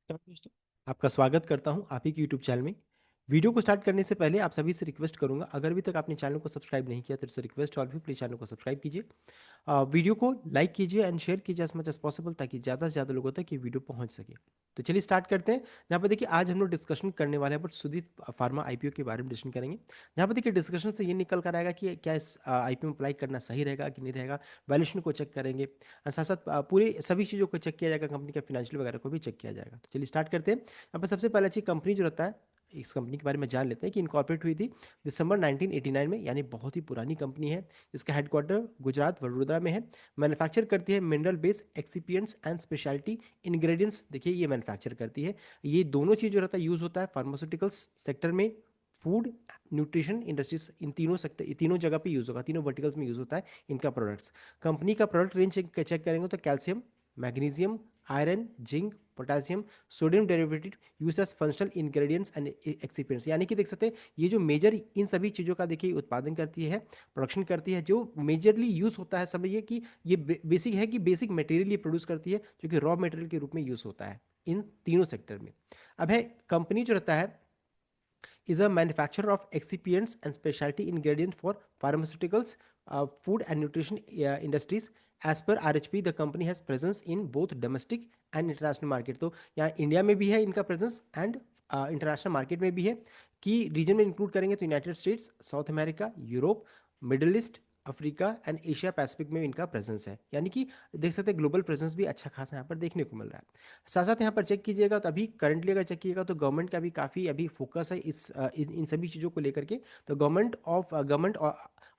नमस्कार दोस्तों, आपका स्वागत करता हूं आप ही के यूट्यूब चैनल में। वीडियो को स्टार्ट करने से पहले आप सभी से रिक्वेस्ट करूंगा, अगर अभी तक आपने चैनल को सब्सक्राइब नहीं किया तो इट्स रिक्वेस्ट और भी प्लीज चैनल को सब्सक्राइब कीजिए। वीडियो को लाइक कीजिए एंड शेयर कीजिए एज मच एज पॉसिबल, ताकि ज़्यादा से ज़्यादा लोगों तक ये वीडियो पहुंच सके। तो चलिए स्टार्ट करते हैं। यहाँ पर देखिए, आज हम लोग डिस्कशन करने वाले हैं बट सुदीप फार्मा आईपीओ के बारे में डिस्कशन करेंगे। यहाँ पर देखिए, डिस्कशन से ये निकल कर आएगा कि क्या इस आईपीओ में अप्लाई करना सही रहेगा कि नहीं रहेगा। वैल्यूएशन को चेक करेंगे, साथ साथ पूरे सभी चीज़ों को चेक किया जाएगा, कंपनी का फिनेंशियल वगैरह को भी चेक किया जाएगा। तो चलिए स्टार्ट करते हैं। यहाँ पर सबसे पहले अच्छी कंपनी जो रहता है, इस कंपनी के बारे में जान लेते हैं कि इनकॉर्पोरेट हुई थी दिसंबर 1989 में, यानी बहुत ही पुरानी कंपनी है। इसका हेडक्वार्टर गुजरात वडोदरा में है। मैन्युफैक्चर करती है mineral based excipients and speciality ingredients. देखिए, ये मैन्युफैक्चर करती है। ये दोनों चीज़ जो रहता है यूज़ होता है फार्मास्यूटिकल्स सेक्टर में, फूड, न्यूट्रिशन इंडस्ट्रीज, इन तीनों सेक्टर, तीनों जगह पे यूज़ होगा, तीनों वर्टिकल्स में यूज़ होता है इनका प्रोडक्ट्स। कंपनी का प्रोडक्ट रेंज चेक करेंगे तो calcium, magnesium, iron, zinc, potassium, sodium derivative use as functional ingredients and excipients. यानी कि देख सकते हैं, ये जो मेजर इन सभी चीज़ों का देखिए उत्पादन करती है, प्रोडक्शन करती है। जो मेजरली यूज़ होता है, समझिए कि ये बेसिक है कि बेसिक मटेरियल ये प्रोड्यूस करती है, जो कि रॉ मटेरियल के रूप में यूज़ होता है इन तीनों सेक्टर में। अब है कंपनी जो रहता है is a manufacturer of excipients and specialty ingredients for pharmaceuticals, food and nutrition industries. As per RHP, the company has presence in both domestic and international market. तो यहाँ इंडिया में भी है इनका प्रेजेंस एंड इंटरनेशनल मार्केट में भी है। कि रीजन में इंक्लूड करेंगे तो United states, south America, Europe, middle east, Africa and Asia Pacific में इनका प्रेजेंस है। यानी कि देख सकते हैं, ग्लोबल प्रेजेंस भी अच्छा खासा यहाँ पर देखने को मिल रहा है। साथ साथ यहाँ पर चेक कीजिएगा तो अभी करंटली अगर चेक कीजिएगा तो गवर्नमेंट का भी काफ़ी अभी फोकस है इन सभी चीज़ों को लेकर के। तो government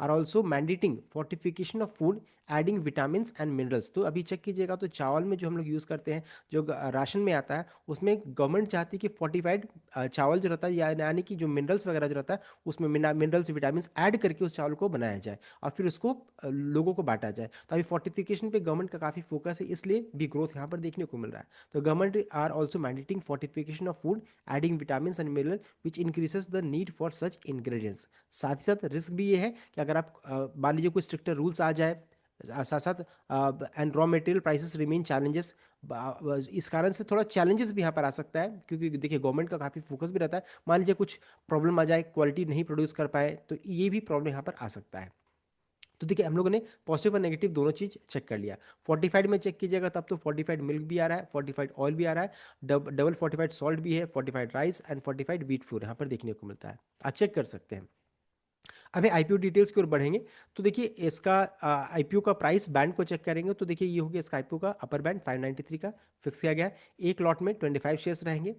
are also mandating fortification of food, adding vitamin and minerals. तो अभी चेक कीजिएगा तो चावल में जो हम लोग यूज़ करते हैं, जो राशन में आता है, उसमें गवर्नमेंट चाहती है कि फोर्टिफाइड चावल जो रहता है, यानी कि जो मिनरल्स वगैरह जो रहता है, उसमें मिनरल्स विटामिन ऐड करके उस चावल को बनाया जाए और फिर उसको लोगों को बांटा जाए। तो अभी फोर्टिफिकेशन पे गवर्नमेंट का काफ़ी फोकस है, इसलिए भी ग्रोथ यहाँ पर देखने को मिल रहा है। तो government are also mandating fortification of food, adding vitamin and mineral which increases the need for such ingredients. साथ ही साथ रिस्क भी ये है कि अगर आप मान लीजिए कोई स्ट्रिक्टर रूल्स आ जाए, साथ साथ and raw material prices remain challenges. इस कारण से थोड़ा चैलेंजेस भी यहाँ पर आ सकता है, क्योंकि देखिए गवर्नमेंट का काफ़ी फोकस भी रहता है। मान लीजिए कुछ प्रॉब्लम आ जाए, क्वालिटी नहीं प्रोड्यूस कर पाए, तो ये भी प्रॉब्लम यहाँ पर आ सकता है। तो देखिए, हम लोगों ने पॉजिटिव और नेगेटिव दोनों चीज चेक कर लिया। फोर्टिफाइड में चेक कीजिएगा तब तो फोर्टिफाइड मिल्क भी आ रहा है, फोर्टिफाइड ऑयल भी आ रहा है, डबल फोर्टिफाइड सॉल्ट भी है, fortified rice and fortified wheat flour यहाँ पर देखने को मिलता है। आप चेक कर सकते हैं। अभी आईपीओ डिटेल्स की ओर बढ़ेंगे तो देखिए, इसका आईपीओ का प्राइस बैंड को चेक करेंगे तो देखिए, ये हो गया इसका आईपीओ का अपर बैंड 593 का फिक्स किया गया है। एक लॉट में 25 शेयर्स रहेंगे।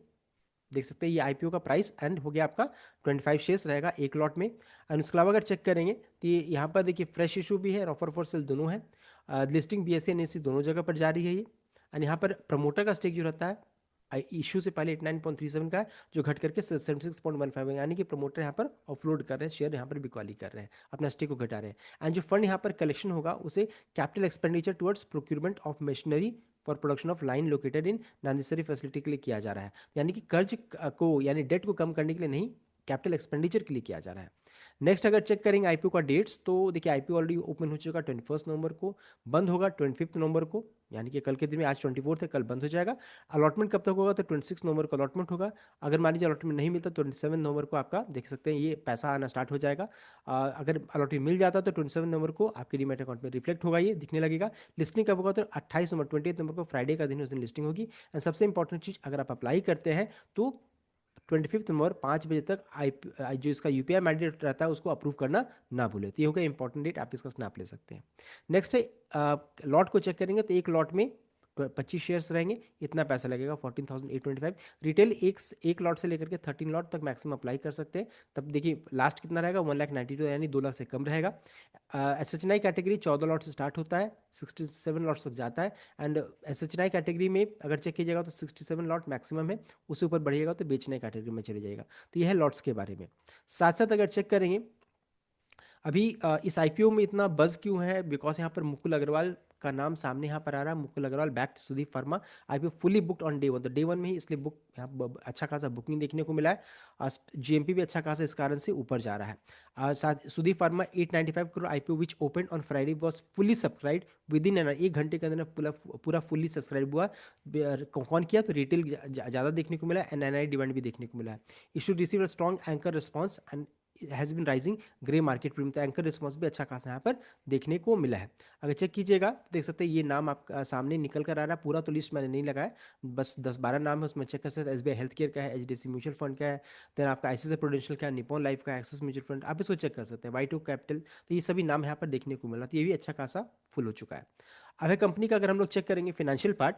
देख सकते हैं, ये आईपीओ का प्राइस एंड हो गया आपका 25 शेयर्स रहेगा एक लॉट में। एंड उसके अलावा अगर चेक करेंगे तो ये यहाँ पर देखिए, फ्रेश इशू भी है और ऑफर फॉर सेल दोनों है। लिस्टिंग बीएसई एनएसई दोनों जगह पर जारी है ये। एंड यहाँ पर प्रमोटर का स्टेक जो रहता है, इशू से पहले 89.37 का है, जो घट करके 76.15 है। यानी कि प्रमोटर यहाँ पर ऑफलोड कर रहे हैं शेयर, यहाँ पर बिकवाली कर रहे हैं, अपना स्टेक को घटा रहे हैं। एंड जो फंड यहाँ पर कलेक्शन होगा, उसे capital expenditure towards procurement of machinery for production of line located in necessary facility के लिए किया जा रहा है। यानी कि कर्ज को, यानी डेट को कम करने के लिए नहीं, कैपिटल एक्सपेंडिचर के लिए किया जा रहा है। नेक्स्ट अगर चेक करेंगे आईपीओ का डेट्स, तो देखिए आईपीओ ऑलरेडी ओपन हो चुका 21 नवंबर को, बंद होगा 25 नवंबर को, यानी कि कल के दिन में, आज 24 है, कल बंद हो जाएगा। अलॉटमेंट कब तक होगा तो 26 नवंबर को अलॉटमेंट होगा। अगर मान लीजिए अलॉटमेंट नहीं मिलता, 27 नवंबर को आपका देख सकते हैं ये पैसा आना स्टार्ट हो जाएगा। अगर अलॉटमेंट मिल जाता तो 27 नवंबर को आपके डीमैट अकाउंट में रिफ्लेक्ट होगा, ये दिखने लगेगा। लिस्टिंग कब होगा तो 28 नवंबर, 28 नवंबर को फ्राइडे का दिन, उस दिन लिस्टिंग होगी। एंड सबसे इंपॉर्टेंट चीज़, अगर आप अप्लाई करते हैं तो 25 नवंबर 5 बजे तक जो इसका यूपीआई मैंडेट रहता है उसको अप्रूव करना ना भूले। तो ये हो गया इंपॉर्टेंट डेट, आप इसका स्नैप ले सकते हैं। नेक्स्ट है लॉट को चेक करेंगे तो एक लॉट में 25 शेयर्स रहेंगे, इतना पैसा लगेगा 14,825। रिटेल एक लॉट से लेकर के 13 लॉट तक मैक्सिमम अप्लाई कर सकते हैं। तब देखिए लास्ट कितना रहेगा, 1,92,000, यानी 2 लाख से कम रहेगा। S H I category 14 lot से स्टार्ट होता है, 67 लॉट तक जाता है। And S H I category में अगर चेक कीजिएगा तो 67 लॉट मैक्सिमम है, उससे ऊपर बढ़िएगा तो बेचने कैटेगरी में चले जाएगा। तो यह है लॉट्स के बारे में। साथ साथ अगर चेक करेंगे, अभी इस आईपीओ में इतना बज़ क्यों है, बिकॉज यहाँ पर मुकुल अग्रवाल का नाम सामने यहाँ पर आ रहा है, Mukul Agarwal backed Sudeep Verma IPO fully booked on day one. तो डे वन में ही इसलिए बुक यहाँ अच्छा खासा बुकिंग देखने को मिला है। जीएमपी भी अच्छा खासा इस कारण से ऊपर जा रहा है। साथ Sudeep Verma 895 crore IPO which open on Friday was fully subscribe within 1 घंटे के अंदर पूरा पूरा फुल्ली सब्सक्राइब हुआ। कौन किया तो रिटेल ज़्यादा देखने को मिला, एंड एनआई डिमांड भी देखने को मिला है। Issue receive a strong anchor response and has been rising grey market premium. तो एंकर रिस्पॉन्स भी अच्छा खासा यहाँ पर देखने को मिला है। अगर चेक कीजिएगा तो देख सकते हैं ये नाम आपका सामने निकल कर आ रहा है। पूरा तो लिस्ट मैंने नहीं लगाया, बस 10-12 नाम है, उसमें चेक कर सकते हैं। एसबीआई हेल्थ केयर का है, एचडीएफसी म्यूचुअल फंड का है, देन आपका आईसीआईसीआई प्रूडेंशियल का है, निपॉन लाइफ का, एक्सिस म्यूचुअल फंड, आप इसको चेक कर सकते हैं। वाई2 कैपिटल, तो ये सभी नाम यहाँ पर देखने को मिला, तो ये भी अच्छा खासा फुल हो चुका है। अब है कंपनी का अगर हम लोग चेक करेंगे फिनेंशियल पार्ट,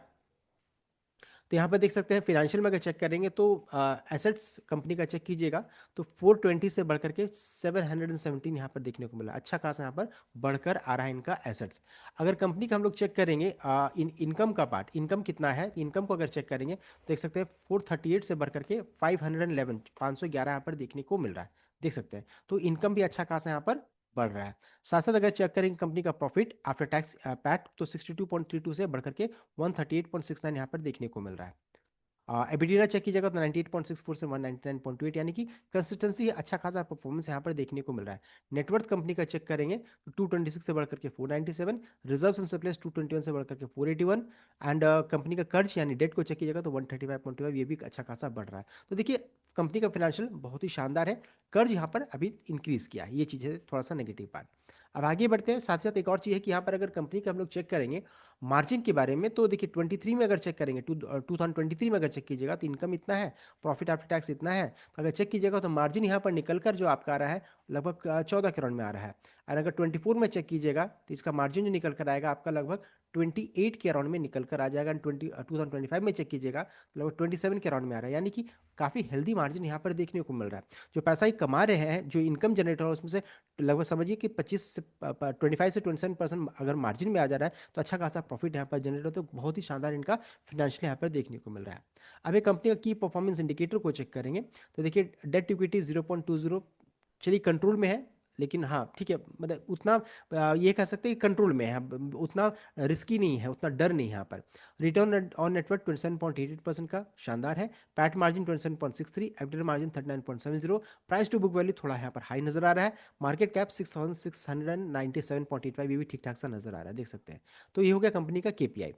तो यहाँ पर देख सकते हैं फिनेंशियल में अगर चेक करेंगे तो एसेट्स कंपनी का चेक कीजिएगा तो 420 से बढ़कर के 717 यहाँ पर देखने को मिला। अच्छा खासा यहाँ पर बढ़कर आ रहा है इनका एसेट्स। अगर कंपनी का हम लोग चेक करेंगे इनकम का पार्ट, इनकम कितना है, इनकम को अगर चेक करेंगे देख सकते हैं 438 से बढ़कर के 511 511 यहाँ पर देखने को मिल रहा है, देख सकते हैं। तो इनकम भी अच्छा खासा यहाँ पर बढ़ रहा है। साथ साथ अगर चेक करेंगे कंपनी का प्रॉफिट आफ्टर टैक्स पैट तो 62.32 से बढ़कर के 138.69 यहाँ पर देखने को मिल रहा है। एबिडिडा चेक कीजिएगा तो 98.64 से 199.28, यानी कि कंसिस्टेंसी अच्छा खासा परफॉर्मेंस यहाँ पर देखने को मिल रहा है। नेटवर्थ कंपनी का चेक करेंगे तो 226 से बढ़कर के 497, रिजर्व्स एंड सरप्लस 221 से बढ़कर के 481, एंड कंपनी का कर्ज यानी डेट को चेक कीजिएगा तो 135.25, ये भी अच्छा खासा बढ़ रहा है। तो देखिए कंपनी का फाइनेंशियल बहुत ही शानदार है। कर्ज यहाँ पर अभी इंक्रीज किया है, ये चीज़ है थोड़ा सा नेगेटिव पार्ट। अब आगे बढ़ते हैं। साथ साथ एक और चीज़ है कि यहाँ पर अगर कंपनी का हम लोग चेक करेंगे मार्जिन के बारे में, तो देखिए 23 में अगर चेक करेंगे 2023 में अगर चेक कीजिएगा तो इनकम इतना है, प्रॉफिट आफ्टर टैक्स इतना है। तो अगर चेक कीजिएगा तो मार्जिन यहाँ पर निकल कर जो आपका आ रहा है लगभग 14 करोड़ में आ रहा है। और अगर 24 में चेक कीजिएगा तो इसका मार्जिन जो निकल कर आएगा आपका लगभग 28 के अराउंड में निकल कर आ जाएगा। 2025 में चेक कीजिएगा तो लगभग 27 के अराउंड में आ रहा है, यानी कि काफ़ी हेल्दी मार्जिन यहाँ पर देखने को मिल रहा है। जो पैसा ही कमा रहे हैं, जो इनकम जनरेट हो रहा है, उसमें से लगभग समझिए कि 25 से 27% अगर मार्जिन में आ जा रहा है तो अच्छा खासा प्रॉफिट यहाँ पर जनरेट होता है। तो बहुत ही शानदार इनका फिनेंशियल यहाँ पर देखने को मिल रहा है। अब एक कंपनी का की परफॉर्मेंस इंडिकेटर को चेक करेंगे तो देखिए डेट टू इक्विटी 0.20, चलिए कंट्रोल में है, लेकिन हाँ ठीक है, मतलब उतना ये कह सकते हैं कि कंट्रोल में है, उतना रिस्की नहीं है, उतना डर नहीं है यहाँ पर। रिटर्न ऑन नेटवर्क 27.88% का शानदार है। PAT margin 27.63, FDR margin 39.70, price to book value थोड़ा यहाँ पर हाई नजर आ रहा है। मार्केट कैप 6697.85, ये भी ठीक ठाक सा नजर आ रहा है, देख सकते हैं। तो ये हो गया कंपनी का केपीआई।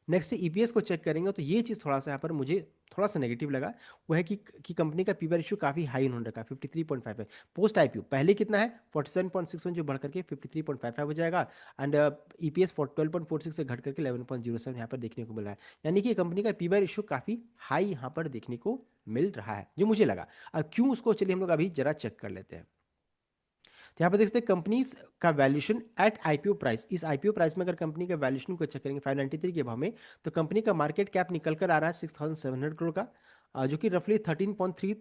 नेक्स्ट ईपीएस को चेक करेंगे तो ये चीज़ थोड़ा सा यहाँ पर मुझे थोड़ा सा नेगेटिव लगा, वो है कि कंपनी का पी रेशियो काफ़ी हाई उन्होंने रखा 53.5 है। पोस्ट आईपीओ पहले कितना है 47.61, जो बढ़ करके 53.55 हो जाएगा। एंड ईपीएस 12.46 से घट करके 11.07 यहाँ पर देखने को मिला है, यानी कि कंपनी का पी रेशियो काफ़ी हाई यहाँ पर देखने को मिल रहा है, जो मुझे लगा। अब क्यों उसको चलिए हम लोग अभी जरा चेक कर लेते हैं। तो यहाँ पर देखते हैं कंपनीज का वैल्यूएशन एट आईपीओ प्राइस। इस आईपीओ प्राइस में अगर कंपनी का वैल्यूएशन को चेक करेंगे 593 के भाव में, तो कंपनी का मार्केट कैप निकल कर आ रहा है 6700 करोड़ का, जो कि रफली 13.3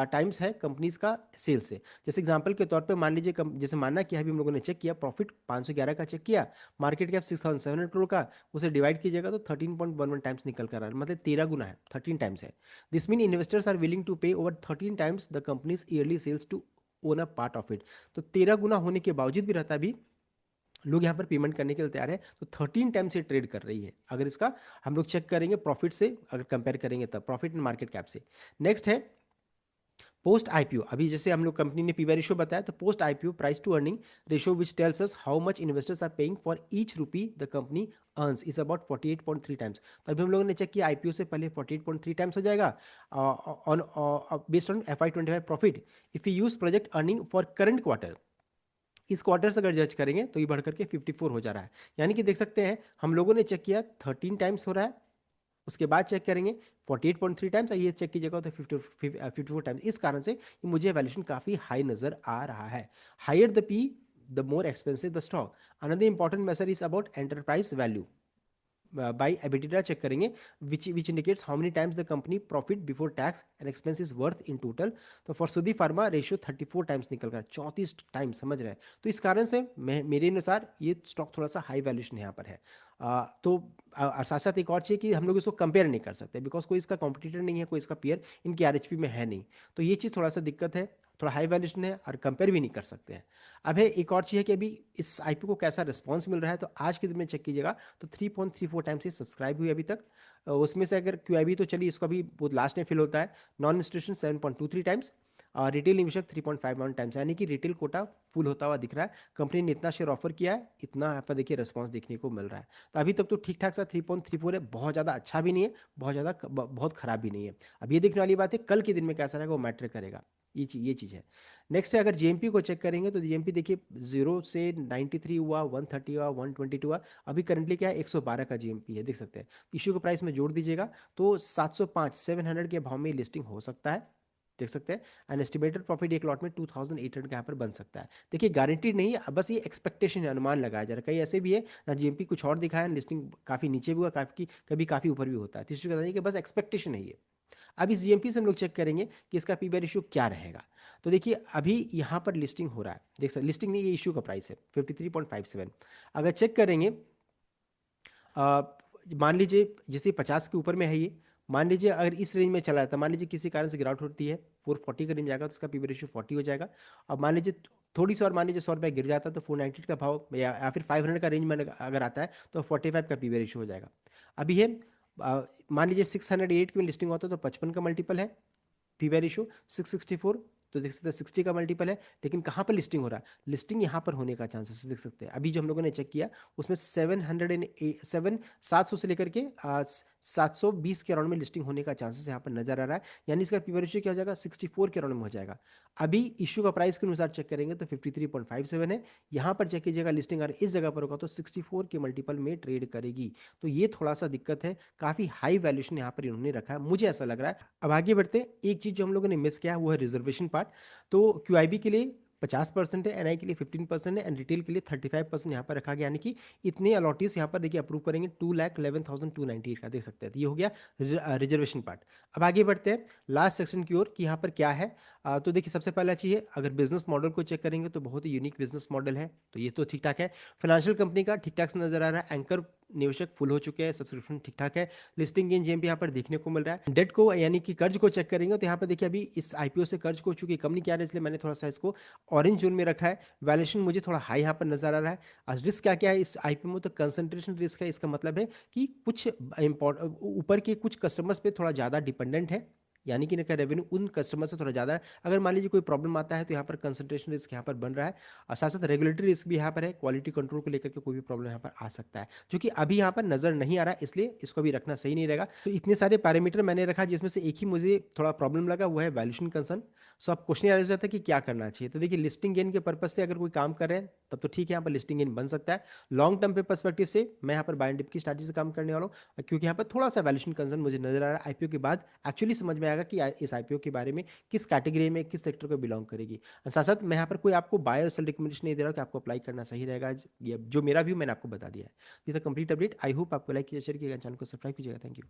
टाइम्स है कंपनीज का सेल से। जैसे एग्जांपल के तौर पे मान लीजिए जैसे मानना कि अभी हम लोगों ने चेक किया प्रॉफिट 511 का चेक किया, मार्केट कैप 6700 करोड़ का, उसे डिवाइड कीजिएगा तो 13.11 टाइम्स निकल कर आ रहा है, मतलब 13 गुना है, 13 टाइम्स है। This mean investors are willing to pay over 13 times the company's yearly sales to own a part of it. तो 13 गुना होने के बावजूद भी रहता भी लोग यहाँ पर पेमेंट करने के लिए तैयार है, तो 13 टाइम से ट्रेड कर रही है। अगर इसका हम लोग चेक करेंगे प्रॉफिट से अगर कंपेयर करेंगे तब प्रॉफिट एंड मार्केट कैप से। नेक्स्ट है पोस्ट आईपीओ। अभी जैसे हम लोग कंपनी ने पीवी रेशियो बताया, तो post IPO price to earning ratio which tells us how much investors are paying for each rupee the company earns is about 48.3 times. तो अभी हम लोगों ने चेक किया आईपीओ से पहले 48.3 टाइम्स हो जाएगा on based on FY25 profit. If you use project earning for current quarter, इस क्वार्टर से अगर जज करेंगे तो ये बढ़ करके 54 हो जा रहा है, यानी कि देख सकते हैं हम लोगों ने चेक किया 13 टाइम्स हो रहा है, उसके बाद चेक करेंगे 48.3 टाइम्स, ये चेक कीजिएगा तो 54 टाइम्स। इस कारण से मुझे वैल्यूएशन काफ़ी हाई नज़र आ रहा है। Higher the P the more expensive the stock. Another important major is about enterprise value by EBITDA check करेंगे which indicates how many times the company profit before tax and expense is worth in total। तो for सुदी pharma ratio 34 times निकल कर 34 times, समझ रहे हैं। तो इस कारण से मेरे अनुसार ये स्टॉक थोड़ा सा हाई वैल्यूएशन यहाँ पर है। तो साथ साथ एक और चीज़ कि हम लोग इसको कंपेयर नहीं कर सकते बिकॉज कोई इसका कॉम्पिटिटर नहीं है, कोई इसका पीयर इनकी आरएचपी में है नहीं, तो ये चीज़ थोड़ा सा दिक्कत है। थोड़ा हाई वैल्यूएशन है और कंपेयर भी नहीं कर सकते हैं। अब है एक और चीज़ है कि अभी इस आईपीओ को कैसा रिस्पॉन्स मिल रहा है, तो आज के दिन में चेक कीजिएगा तो 3.34 टाइम्स से सब्सक्राइब हुई अभी तक। उसमें से अगर क्यूआईबी तो चलिए इसको अभी बहुत लास्ट में फिल होता है, नॉन इंस्टीट्यूशन 7.23 टाइम्स और रिटेल निवेशक 3.51 टाइम्स, यानी कि रिटेल कोटा फुल होता हुआ दिख रहा है। कंपनी ने इतना शेयर ऑफर किया है, इतना यहाँ पर देखिए रिस्पॉन्स देखने को मिल रहा है। तो अभी तक तो ठीक ठाक सा 3.34 है, बहुत ज़्यादा अच्छा भी नहीं है, बहुत ज़्यादा बहुत खराब भी नहीं है। अब ये देखने वाली बात है कल के दिन में कैसा रहेगा, वो मैटर करेगा। ये चीज़ है। नेक्स्ट है, अगर जेएमपी को चेक करेंगे तो जेएमपी देखिए 0 से 93 हुआ, 130 हुआ, 122 हुआ, अभी करंटली क्या है 112 का जेएमपी है, देख सकते हैं। इश्यू का प्राइस में जोड़ दीजिएगा तो 705 700 के भाव में लिस्टिंग हो सकता है, देख सकते हैं। एंड एस्टिमेटेड प्रॉफिट एक लॉट में 2800 का यहाँ पर बन सकता है। देखिए गारंटीड नहीं है, बस ये एक्सपेक्टेशन है, अनुमान लगाया जा रहा है। कई ऐसे भी है ना जीएमपी कुछ और दिखाया, लिस्टिंग काफ़ी नीचे भी हुआ, काफ़ी कभी काफ़ी ऊपर भी होता है, तो इसको बताइए कि बस एक्सपेक्टेशन है ये। अब इस जीएमपी से हम लोग चेक करेंगे कि इसका पी बाई रेशियो क्या रहेगा। तो देखिए अभी यहाँ पर लिस्टिंग हो रहा है, देख सकते लिस्टिंग नहीं, ये इशू का प्राइस है 53.57। अगर चेक करेंगे अ, मान लीजिए जैसे 50 के ऊपर में है ये, मान लीजिए अगर इस रेंज में चला जाता, मान लीजिए किसी कारण से गिरावट होती है 440 का रेंज जाएगा तो उसका पी रेशियो 40 हो जाएगा। अब मान लीजिए थोड़ी सी और, मान लीजिए 100 रुपये गिर जाता है तो 490 का भाव या फिर 500 का रेंज में अगर आता है तो 45 का पी रेशियो हो जाएगा। अभी है मान लीजिए 608 की लिस्टिंग होता है तो 55 का मल्टीपल है पी बाई रेशियो। 664 तो देख सकते हैं 60 का मल्टीपल है, लेकिन कहाँ पर लिस्टिंग हो रहा है, लिस्टिंग यहाँ पर होने का चांसेस देख सकते हैं। अभी जो हम लोगों ने चेक किया उसमें 700 से लेकर के 720 के अराउंड में लिस्टिंग होने का चांसेस यहाँ पर नजर आ रहा है, यानी इसका पी बाई रेशियो क्या हो जाएगा 64 के अराउंड में हो जाएगा। अभी इशू का प्राइस के अनुसार चेक करेंगे तो 53.57 है, यहाँ पर चेक कीजिएगा लिस्टिंग अगर इस जगह पर होगा तो 64 के मल्टीपल में ट्रेड करेगी, तो ये थोड़ा सा दिक्कत है, काफी हाई वैल्यूएशन यहाँ पर इन्होंने रखा है, मुझे ऐसा लग रहा है। अब आगे बढ़ते हैं, एक चीज जो हम लोगों ने मिस किया है वो है रिजर्वेशन पार्ट। तो क्यूआईबी के लिए 50% है, एनआई के लिए 15% है एंड रिटेल के लिए 35% यहाँ पर रखा गया, यानी कि इतने अलॉटीज यहाँ पर देखिए अप्रूव करेंगे 2,11,298 का, देख सकते हैं। तो ये हो गया रिजर्वेशन पार्ट। अब आगे बढ़ते हैं लास्ट सेक्शन की ओर कि यहाँ पर क्या है। तो देखिए सबसे पहला चीज़ है, अगर बिजनेस मॉडल को चेक करेंगे तो बहुत ही यूनिक बिजनेस मॉडल है, तो ये तो ठीक ठाक है। फाइनेंशियल कंपनी का ठीक ठाक से नजर आ रहा है, एंकर निवेशक फुल हो चुके हैं, सब्सक्रिप्शन ठीक ठाक है, लिस्टिंग गेन जेएमपी यहाँ पर देखने को मिल रहा है। डेट को यानी कि कर्ज को चेक करेंगे तो यहाँ पर देखिए अभी इस आईपीओ से कर्ज को चूंकि कम नहीं किया रहा है, इसलिए मैंने थोड़ा सा इसको ऑरेंज जोन में रखा है। वैल्यूएशन मुझे थोड़ा हाई यहाँ पर नजर आ रहा है। और रिस्क क्या क्या है इस आईपीओ में, तो कंसंट्रेशन रिस्क है, इसका मतलब है कि कुछ ऊपर के कुछ कस्टमर्स पे थोड़ा ज़्यादा डिपेंडेंट है, यानी कि इनका रेवेन्यू उन कस्टमर से थोड़ा ज़्यादा है। अगर मान लीजिए कोई प्रॉब्लम आता है तो यहाँ पर कंसंट्रेशन रिस्क यहाँ पर बन रहा है, और साथ साथ रेगुलेटरी रिस्क भी यहाँ पर है, क्वालिटी कंट्रोल को लेकर के कोई भी प्रॉब्लम यहाँ पर आ सकता है, जो कि अभी यहाँ पर नजर नहीं आ रहा है, इसलिए इसको भी रखना सही नहीं रहेगा। तो इतने सारे पैरामीटर मैंने रखा, जिसमें से एक ही मुझे थोड़ा प्रॉब्लम लगा, वो है वैल्यूएशन कंसर्न। सो अब क्वेश्चन आ जाता है कि क्या करना चाहिए। तो देखिए लिस्टिंग गेन के पर्पज से अगर कोई काम कर रहे हैं तब तो ठीक है, यहाँ पर लिस्टिंग गेन बन सकता है। लॉन्ग टर्म पे पर्सपेक्टिव से मैं यहाँ पर बाय एंड डिप की स्ट्रैटेजी से काम करने वाला हूँ, क्योंकि यहाँ पर थोड़ा सा वैल्यूएशन कंसर्न मुझे नजर आ रहा है। आईपीओ के बाद एक्चुअली समझ में आएगा कि इस आईपीओ के बारे में किस कैटेगरी में किस सेक्टर को बिलोंग करेगी। साथ साथ मैं यहाँ पर कोई आपको बाय और सेल रिकमेंडेशन नहीं दे रहा हूँ कि आपको अप्लाई करना सही रहेगा, जो मेरा व्यू मैंने आपको बता दिया है। ये था कंप्लीट अपडेट। आई होप आपको लाइक किया, शेयर किया, चैनल को सब्सक्राइब कीजिएगा। Thank you.